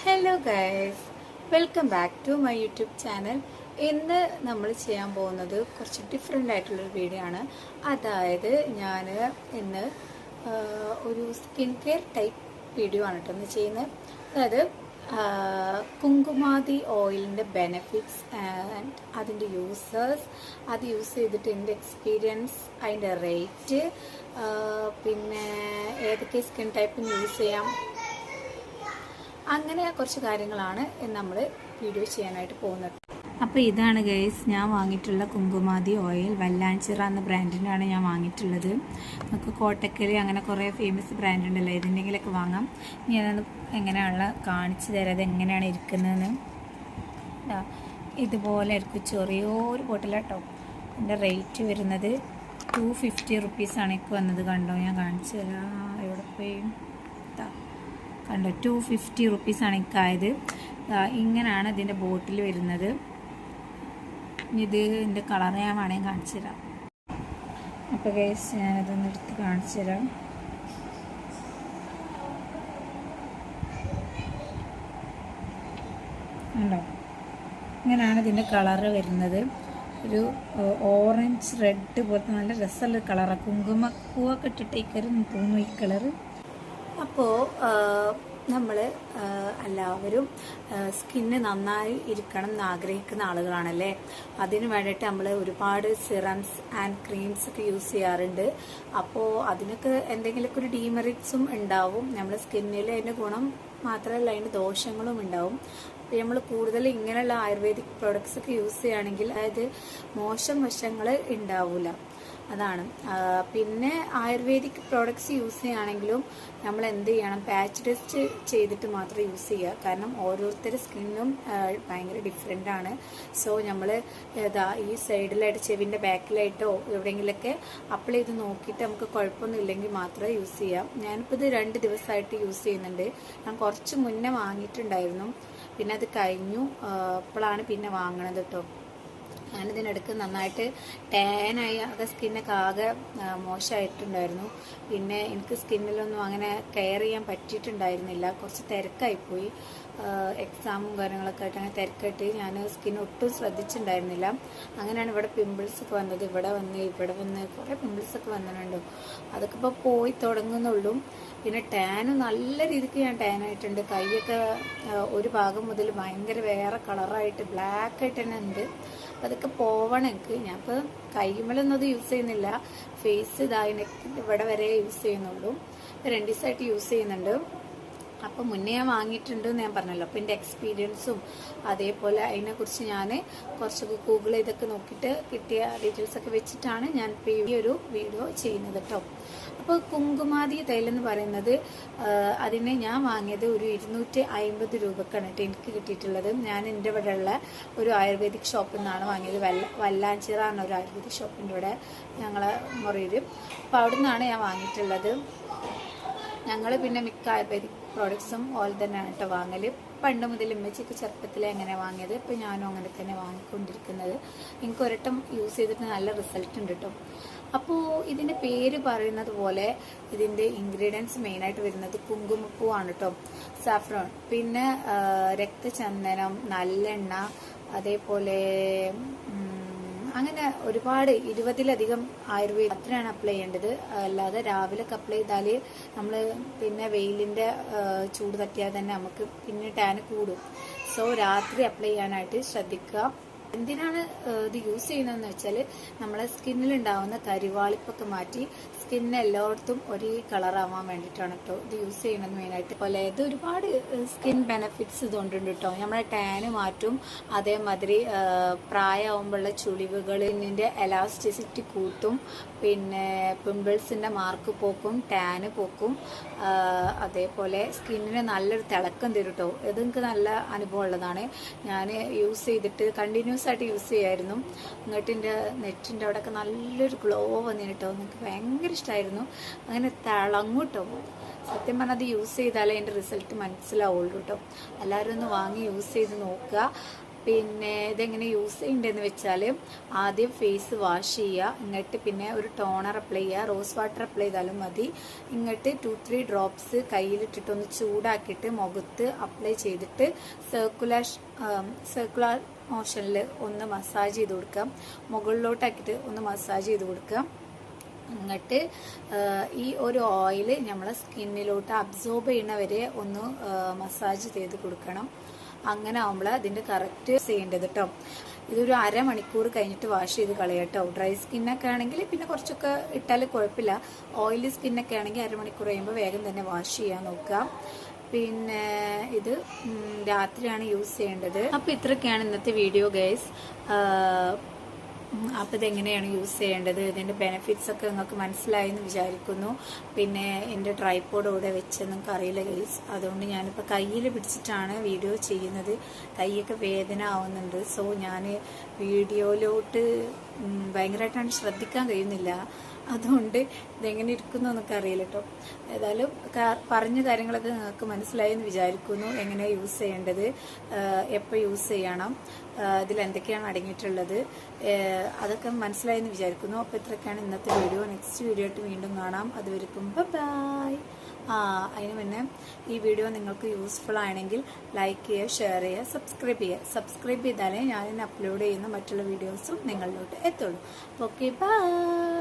Hello guys, welcome back to my YouTube channel. ഇന്ന് നമ്മൾ ചെയ്യാൻ പോകുന്നത് കുറച്ച് ഡിഫറെൻ്റ് ആയിട്ടുള്ളൊരു വീഡിയോ ആണ്. അതായത് ഞാൻ ഇന്ന് ഒരു സ്കിൻ കെയർ ടൈപ്പ് വീഡിയോ ആണ് കേട്ടോ ഇന്ന് ചെയ്യുന്നത്. അതായത് കുങ്കുമാതി ഓയിലിൻ്റെ ബെനിഫിറ്റ്സ് ആൻഡ് അതിൻ്റെ യൂസേഴ്സ്, അത് യൂസ് ചെയ്തിട്ട് എൻ്റെ എക്സ്പീരിയൻസ്, അതിൻ്റെ റേറ്റ്, പിന്നെ ഏതൊക്കെ സ്കിൻ ടൈപ്പിന് യൂസ് ചെയ്യാം, അങ്ങനെ കുറച്ച് കാര്യങ്ങളാണ് നമ്മൾ വീഡിയോ ചെയ്യാനായിട്ട് പോകുന്നത്. അപ്പോൾ ഇതാണ് ഗൈസ് ഞാൻ വാങ്ങിയിട്ടുള്ള കുങ്കുമാതി ഓയിൽ. വല്ലാഞ്ചിറ എന്ന ബ്രാൻഡിനാണ് ഞാൻ വാങ്ങിയിട്ടുള്ളത്. നമുക്ക് കോട്ടക്കൽ അങ്ങനെ കുറേ ഫേമസ് ബ്രാൻഡ് ഉണ്ടല്ലോ, ഇതിൻ്റെങ്കിലൊക്കെ വാങ്ങാം. ഞാനത് എങ്ങനെയുള്ള കാണിച്ചു തരാം അത് എങ്ങനെയാണ് ഇരിക്കുന്നതെന്ന്. ഇതുപോലെ ഇരിക്കും, ചെറിയൊരു ബോട്ടിലാട്ടോ. എൻ്റെ റേറ്റ് വരുന്നത് 250 റുപ്പീസാണ് എനിക്ക് വന്നത്. കണ്ടോ, ഞാൻ കാണിച്ചു തരാം. എവിടെ പോയി കണ്ടോ, 250 റുപ്പീസാണ് എനിക്കായത്. ഇങ്ങനെയാണ് ഇതിൻ്റെ ബോട്ടിൽ വരുന്നത്. ഇത് ഇതിൻ്റെ കളർ ഞാൻ വേണമെങ്കിൽ കാണിച്ചു തരാം. അപ്പോൾ ഗൈസ് ഞാനതൊന്ന് എടുത്ത് കാണിച്ചു തരാം. ഉണ്ടോ, ഇങ്ങനെയാണ് ഇതിൻ്റെ കളറ് വരുന്നത്. ഒരു ഓറഞ്ച് റെഡ് പോലത്തെ നല്ല രസമുള്ള കളറാണ്. കുങ്കുമപ്പൂവൊക്കെ ഇട്ടിട്ട് ഇക്കരും തോന്നുന്നു ഈ കളറ്. അപ്പോൾ നമ്മൾ എല്ലാവരും സ്കിന്ന് നന്നായി ഇരിക്കണം എന്ന് ആഗ്രഹിക്കുന്ന ആളുകളാണല്ലേ. അതിന് വേണ്ടിയിട്ട് നമ്മൾ ഒരുപാട് സിറംസ് ആൻഡ് ക്രീംസ് ഒക്കെ യൂസ് ചെയ്യാറുണ്ട്. അപ്പോൾ അതിനൊക്കെ എന്തെങ്കിലുമൊക്കെ ഒരു ഡീമെറിറ്റ്സും ഉണ്ടാവും. നമ്മുടെ സ്കിന്നിൽ അതിൻ്റെ ഗുണം മാത്രമല്ല അതിൻ്റെ ദോഷങ്ങളും ഉണ്ടാവും. അപ്പോൾ നമ്മൾ കൂടുതൽ ഇങ്ങനെയുള്ള ആയുർവേദിക് പ്രോഡക്ട്സ് ഒക്കെ യൂസ് ചെയ്യുകയാണെങ്കിൽ അതായത് മോശം വശങ്ങൾ ഉണ്ടാവില്ല, അതാണ്. പിന്നെ ആയുർവേദിക് പ്രോഡക്ട്സ് യൂസ് ചെയ്യുകയാണെങ്കിലും നമ്മൾ എന്ത് ചെയ്യണം, പാച്ച് ടെസ്റ്റ് ചെയ്തിട്ട് മാത്രം യൂസ് ചെയ്യുക. കാരണം ഓരോരുത്തരുടെ സ്കിന്നും ഭയങ്കര ഡിഫറെൻ്റ് ആണ്. സോ നമ്മൾ ഈ സൈഡിലായിട്ട് ചെവിൻ്റെ ബാക്കിലായിട്ടോ എവിടെയെങ്കിലുമൊക്കെ അപ്ലൈ ചെയ്ത് നോക്കിയിട്ട് നമുക്ക് കുഴപ്പമൊന്നും ഇല്ലെങ്കിൽ മാത്രമേ യൂസ് ചെയ്യാം. ഞാനിപ്പോൾ ഇത് 2 ദിവസമായിട്ട് യൂസ് ചെയ്യുന്നുണ്ട്. ഞാൻ കുറച്ച് മുന്നേ വാങ്ങിയിട്ടുണ്ടായിരുന്നു, പിന്നെ അത് കഴിഞ്ഞു, അപ്പോഴാണ് പിന്നെ വാങ്ങണത് കേട്ടോ. ഞാനിതിനിടയ്ക്ക് നന്നായിട്ട് ടാനായി ആകെ സ്കിന്നൊക്കെ ആകെ മോശമായിട്ടുണ്ടായിരുന്നു. പിന്നെ എനിക്ക് സ്കിന്നിലൊന്നും അങ്ങനെ കെയർ ചെയ്യാൻ പറ്റിയിട്ടുണ്ടായിരുന്നില്ല. കുറച്ച് തിരക്കായിപ്പോയി, എക്സാമും കാര്യങ്ങളൊക്കെ ആയിട്ട് അങ്ങനെ തിരക്കായിട്ട് ഞാൻ സ്കിൻ ഒട്ടും ശ്രദ്ധിച്ചിട്ടുണ്ടായിരുന്നില്ല. അങ്ങനെയാണ് ഇവിടെ പിമ്പിൾസൊക്കെ വന്നത്. ഇവിടെ വന്ന് കുറേ പിമ്പിൾസൊക്കെ വന്നിട്ടുണ്ട്. അതൊക്കെ ഇപ്പോൾ പോയി തുടങ്ങുന്നുള്ളൂ. പിന്നെ ടാനും നല്ല രീതിക്ക് ഞാൻ ടാനായിട്ടുണ്ട്. കൈയൊക്കെ ഒരു ഭാഗം മുതൽ ഭയങ്കര വേറെ കളറായിട്ട് ബ്ലാക്കായിട്ട് തന്നെ ഉണ്ട്. അപ്പം അതൊക്കെ പോവണം എനിക്ക്. ഞാനിപ്പോൾ കൈമലൊന്നും അത് യൂസ് ചെയ്യുന്നില്ല, ഫേസ് ഇതായി ഇവിടെ വരെ യൂസ് ചെയ്യുന്നുള്ളൂ. 2 ദിവസമായിട്ട് യൂസ് ചെയ്യുന്നുണ്ട്. അപ്പോൾ മുന്നേ ഞാൻ വാങ്ങിയിട്ടുണ്ട് എന്ന് ഞാൻ പറഞ്ഞല്ലോ. അപ്പോൾ എൻ്റെ എക്സ്പീരിയൻസും അതേപോലെ അതിനെക്കുറിച്ച് ഞാൻ കുറച്ചൊക്കെ ഗൂഗിൾ ചെയ്തൊക്കെ നോക്കിയിട്ട് കിട്ടിയ ഡീറ്റെയിൽസൊക്കെ വെച്ചിട്ടാണ് ഞാൻ ഇപ്പോൾ ഈ ഒരു വീഡിയോ ചെയ്യുന്നത് കേട്ടോ. അപ്പോൾ കുങ്കുമാതി തൈലെന്ന് പറയുന്നത് അതിനെ ഞാൻ വാങ്ങിയത് ഒരു 250 രൂപക്കാണ് കേട്ടോ എനിക്ക് കിട്ടിയിട്ടുള്ളത്. ഞാൻ എൻ്റെ ഇവിടെ ഉള്ള ഒരു ആയുർവേദിക് ഷോപ്പിൽ നിന്നാണ് വാങ്ങിയത്. വല്ലാഞ്ചിറ എന്ന ഒരു ആയുർവേദിക് ഷോപ്പിൻ്റെ ഇവിടെ ഞങ്ങളെ മുറിയിൽ. അപ്പോൾ അവിടെ നിന്നാണ് ഞാൻ വാങ്ങിയിട്ടുള്ളത്. ഞങ്ങൾ പിന്നെ മിക്ക ആയുർവേദിക് പ്രോഡക്ട്സും ഓയിൽ തന്നെയാണ് കേട്ടോ വാങ്ങൽ. പണ്ട് മുതൽ ഉമ്മച്ചിക്ക് ചെറുപ്പത്തിലെ എങ്ങനെ വാങ്ങിയത്, ഇപ്പോൾ ഞാനും അങ്ങനെ തന്നെ വാങ്ങിക്കൊണ്ടിരിക്കുന്നത്. എനിക്ക് ഒരട്ടം യൂസ് ചെയ്തിട്ട് നല്ല റിസൾട്ട് ഉണ്ട് കേട്ടോ. അപ്പോൾ ഇതിൻ്റെ പേര് പറയുന്നത് പോലെ ഇതിൻ്റെ ഇൻഗ്രീഡിയൻസ് മെയിനായിട്ട് വരുന്നത് കുങ്കുമപ്പൂവാണ് കേട്ടോ, സാഫ്രോൺ, പിന്നെ രക്തചന്ദനം, നല്ലെണ്ണ, അതേപോലെ അങ്ങനെ ഒരുപാട് 20ലധികം ആയുർവേദ അത്രയാണ് അപ്ലൈ ചെയ്യേണ്ടത്. അല്ലാതെ രാവിലെയൊക്കെ അപ്ലൈ ചെയ്താൽ നമ്മൾ പിന്നെ വെയിലിൻ്റെ ചൂട് തട്ടിയാൽ തന്നെ നമുക്ക് പിന്നെ ടാന് കൂടും. സോ രാത്രി അപ്ലൈ ചെയ്യാനായിട്ട് ശ്രദ്ധിക്കുക. എന്തിനാണ് ഇത് യൂസ് ചെയ്യുന്നതെന്ന് വെച്ചാൽ നമ്മളെ സ്കിന്നിലുണ്ടാവുന്ന കരിവാളിപ്പൊക്കെ മാറ്റി സ്കിന്ന് എല്ലായിടത്തും ഒരേ കളറാവാൻ വേണ്ടിയിട്ടാണ് കേട്ടോ ഇത് യൂസ് ചെയ്യുന്നത് മെയിനായിട്ട്. പോലെ ഇത് ഒരുപാട് സ്കിൻ ബെനിഫിറ്റ്സ് ഇതുകൊണ്ടുണ്ട് കേട്ടോ. നമ്മളെ ടാന് മാറ്റും, അതേമാതിരി പ്രായമാകുമ്പോഴുള്ള ചുളിവുകളിൻ്റെ എലാസ്റ്റിസിറ്റി കൂട്ടും, പിന്നെ പിമ്പിൾസിൻ്റെ മാർക്ക് പോക്കും, ടാന് പോക്കും, അതേപോലെ സ്കിന്നിന് നല്ലൊരു തിളക്കം തരും കേട്ടോ. ഇത് എനിക്ക് നല്ല അനുഭവം ഉള്ളതാണ്. ഞാൻ യൂസ് ചെയ്തിട്ട് കണ്ടിന്യൂസ് ആയിട്ട് യൂസ് ചെയ്യായിരുന്നു. ഇങ്ങോട്ടിൻ്റെ നെറ്റിൻ്റെ അവിടെയൊക്കെ നല്ലൊരു ഗ്ലോ വന്നിട്ട് കേട്ടോ. എനിക്ക് ഭയങ്കര ഇഷ്ടമായിരുന്നു. അങ്ങനെ തിളങ്ങും കേട്ടോ. സത്യം പറഞ്ഞാൽ അത് യൂസ് ചെയ്താലേ അതിൻ്റെ റിസൾട്ട് മനസ്സിലാവുള്ളൂ കേട്ടോ. എല്ലാവരും ഒന്ന് വാങ്ങി യൂസ് ചെയ്ത് നോക്കുക. പിന്നെ ഇതെങ്ങനെ യൂസ് ചെയ്യേണ്ടതെന്ന് വെച്ചാൽ ആദ്യം ഫേസ് വാഷ് ചെയ്യുക, ഇങ്ങോട്ട് പിന്നെ ഒരു ടോണർ അപ്ലൈ ചെയ്യുക, റോസ് വാട്ടർ അപ്ലൈ ചെയ്താലും മതി. ഇങ്ങോട്ട് 2-3 ഡ്രോപ്സ് കയ്യിലിട്ടിട്ട് ഒന്ന് ചൂടാക്കിയിട്ട് മുഖത്ത് അപ്ലൈ ചെയ്തിട്ട് സർക്കുലർ മോഷനിൽ ഒന്ന് മസാജ് ചെയ്ത് കൊടുക്കാം, മുകളിലോട്ടാക്കിയിട്ട് ഒന്ന് മസാജ് ചെയ്ത് കൊടുക്കാം. എന്നിട്ട് ഈ ഒരു ഓയിൽ നമ്മളെ സ്കിന്നിലോട്ട് അബ്സോർബ് ചെയ്യണവരെ ഒന്ന് മസാജ് ചെയ്ത് കൊടുക്കണം. അങ്ങനെ ആവുമ്പോൾ അതിൻ്റെ കറക്റ്റ് ചെയ്യേണ്ടത് കേട്ടോ. ഇതൊരു അരമണിക്കൂർ കഴിഞ്ഞിട്ട് വാഷ് ചെയ്ത് കളയാം കേട്ടോ. ഡ്രൈ സ്കിന്നൊക്കെ ആണെങ്കിൽ പിന്നെ കുറച്ചൊക്കെ ഇട്ടാൽ കുഴപ്പമില്ല. ഓയിലി സ്കിന്നൊക്കെ ആണെങ്കിൽ അരമണിക്കൂർ കഴിയുമ്പോൾ വേഗം തന്നെ വാഷ് ചെയ്യാൻ നോക്കുക. പിന്നെ ഇത് രാത്രിയാണ് യൂസ് ചെയ്യേണ്ടത്. അപ്പോൾ ഇത്രയൊക്കെയാണ് ഇന്നത്തെ വീഡിയോ ഗൈസ്. അപ്പോൾ ഇതെങ്ങനെയാണ് യൂസ് ചെയ്യേണ്ടത്, ഇതിൻ്റെ ബെനിഫിറ്റ്സ് ഒക്കെ നിങ്ങൾക്ക് മനസ്സിലായെന്ന് വിചാരിക്കുന്നു. പിന്നെ എൻ്റെ ട്രൈപോഡ് ഇവിടെ വെച്ച് നിങ്ങൾക്ക് അറിയില്ല ഗൈസ്, അതുകൊണ്ട് ഞാനിപ്പോൾ കയ്യിൽ പിടിച്ചിട്ടാണ് വീഡിയോ ചെയ്യുന്നത്. കൈയൊക്കെ വേദന ആവുന്നുണ്ട്. സോ ഞാൻ വീഡിയോയിലോട്ട് ഭയങ്കരമായിട്ടാണ് ശ്രദ്ധിക്കാൻ കഴിയുന്നില്ല. അതുകൊണ്ട് ഇതെങ്ങനെ ഇരിക്കുന്നു എന്നൊക്കെ അറിയില്ല കേട്ടോ. ഏതായാലും പറഞ്ഞ കാര്യങ്ങളൊക്കെ നിങ്ങൾക്ക് മനസ്സിലായെന്ന് വിചാരിക്കുന്നു. എങ്ങനെ യൂസ് ചെയ്യേണ്ടത്, എപ്പോൾ യൂസ് ചെയ്യണം, ഇതിൽ എന്തൊക്കെയാണ് അടങ്ങിയിട്ടുള്ളത്, അതൊക്കെ മനസ്സിലായെന്ന് വിചാരിക്കുന്നു. അപ്പോൾ ഇത്രയൊക്കെയാണ് ഇന്നത്തെ വീഡിയോ. നെക്സ്റ്റ് വീഡിയോ ആയിട്ട് വീണ്ടും കാണാം. അതുവരെക്കും ബൈ. അതിന് മുന്നേ ഈ വീഡിയോ നിങ്ങൾക്ക് യൂസ്ഫുൾ ആണെങ്കിൽ ലൈക്ക് ചെയ്യുക, ഷെയർ ചെയ്യുക, സബ്സ്ക്രൈബ് ചെയ്യുക. സബ്സ്ക്രൈബ് ചെയ്താലേ ഞാൻ അപ്ലോഡ് ചെയ്യുന്ന മറ്റുള്ള വീഡിയോസും നിങ്ങളിലോട്ട് എത്തുള്ളൂ. Okay, by.